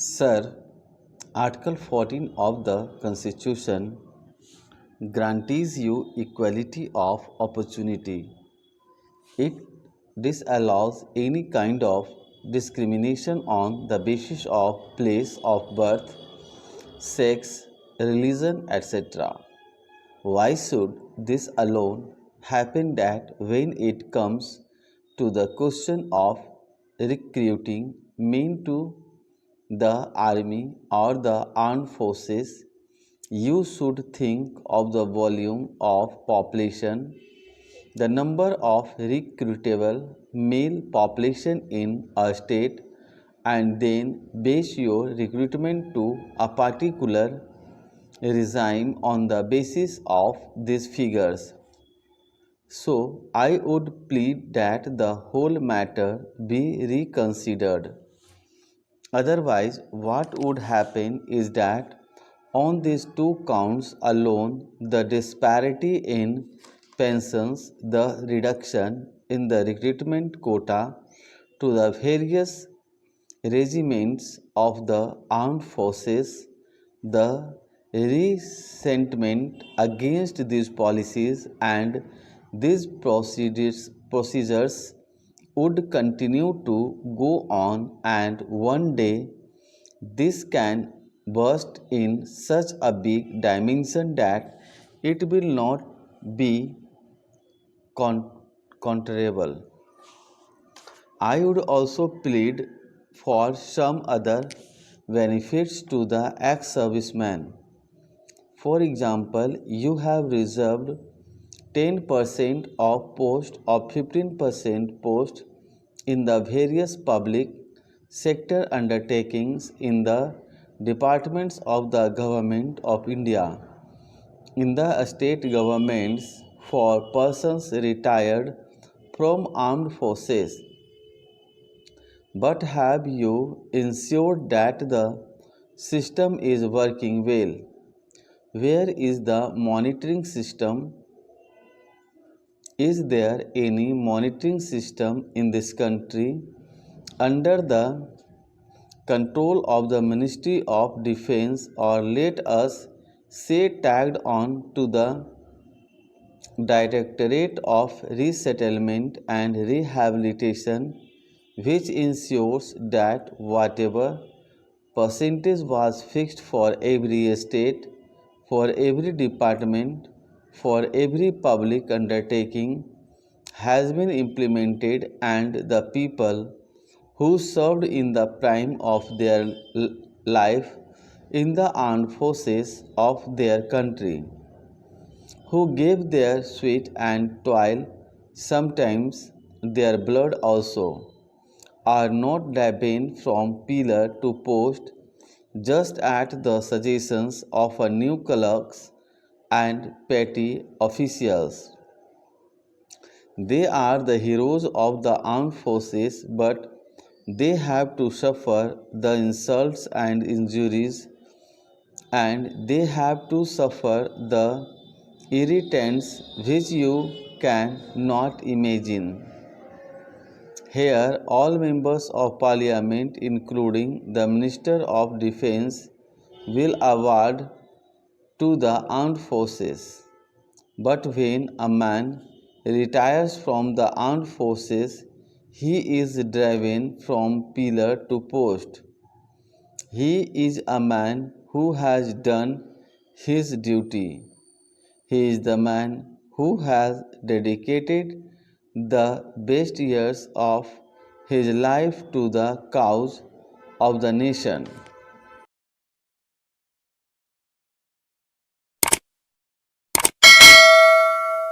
Sir, Article 14 of the Constitution guarantees you equality of opportunity. It disallows any kind of discrimination on the basis of place of birth, sex, religion, etc. Why should this alone happen that when it comes to the question of recruiting men to the army or the armed forces, you should think of the volume of population, the number of recruitable male population in a state, and then base your recruitment to a particular regime on the basis of these figures. So, I would plead that the whole matter be reconsidered. Otherwise, what would happen is that on these two counts alone, the disparity in pensions, the reduction in the recruitment quota to the various regiments of the armed forces, the resentment against these policies and these procedures would continue to go on, and one day this can burst in such a big dimension that it will not be counterable. I would also plead for some other benefits to the ex-serviceman. For example, you have reserved 10% of post or 15% post in the various public sector undertakings in the departments of the Government of India, in the state governments for persons retired from armed forces. But have you ensured that the system is working well? Where is the monitoring system? Is there any monitoring system in this country under the control of the Ministry of Defense, or let us say tagged on to the Directorate of Resettlement and Rehabilitation, which ensures that whatever percentage was fixed for every state, for every department, for every public undertaking has been implemented, and the people who served in the prime of their life in the armed forces of their country, who gave their sweat and toil, sometimes their blood also, are not driven from pillar to post just at the suggestions of a new clerks and petty officials. They are the heroes of the armed forces, but they have to suffer the insults and injuries, and they have to suffer the irritants which you can not imagine. Here, all members of Parliament, including the Minister of Defence, will award to the armed forces. But when a man retires from the armed forces, he is driven from pillar to post. He is a man who has done his duty. He is the man who has dedicated the best years of his life to the cause of the nation.